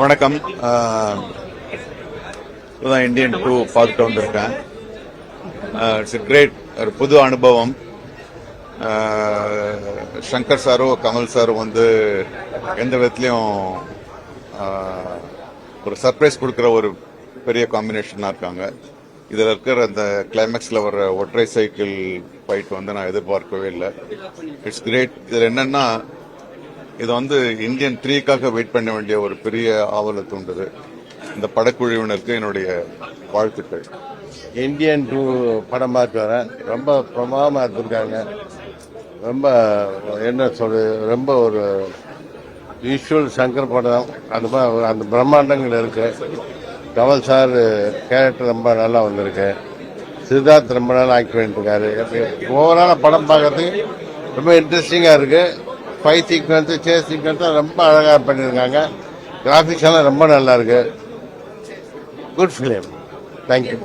வணக்கம். இப்போதான் இந்தியன் 2 பார்த்துட்டு வந்திருக்கேன். இட்ஸ் கிரேட், ஒரு புது அனுபவம். சங்கர் சாரும் கமல் சாரும் வந்து எந்த விதத்துலையும் ஒரு சர்ப்ரைஸ் கொடுக்குற ஒரு பெரிய காம்பினேஷனாக இருக்காங்க. இதில் இருக்கிற அந்த கிளைமேக்ஸில் வர ஒற்றை சைக்கிள் ஃபைட் வந்து நான் எதிர்பார்க்கவே இல்லை. It's great. இதில் என்னன்னா, இது வந்து இந்தியன் 3க்காக வெயிட் பண்ண வேண்டிய ஒரு பெரிய ஆவலை தூண்டுது. இந்த படக்குழுவினருக்கு என்னுடைய வாழ்த்துக்கள். இந்தியன் 2 படம் பார்த்து வரேன். ரொம்ப பிரமாதமாக எடுத்திருக்காங்க. ரொம்ப என்ன ரொம்ப ஒரு யூஸ்வல் சங்கர் படம் அந்த மாதிரி அந்த பிரம்மாண்டங்கள் இருக்கு. கமல் சார் கேரக்டர் ரொம்ப நல்லா வந்திருக்கு. சித்தார்த் ரொம்ப நாள் ஆக்ட் பண்ணிட்டுருக்காரு. ஓவராலாக படம் பார்க்கறதுக்கு ரொம்ப இன்ட்ரெஸ்டிங்காக இருக்கு. ஃபைட் சீக்வன்ஸ், சேஸ் சீக்வன்ஸ் ரொம்ப அழகாக பண்ணியிருக்காங்க. கிராஃபிக்ஸ் எல்லாம் ரொம்ப நல்லா இருக்கு. Good film. தேங்க்யூ.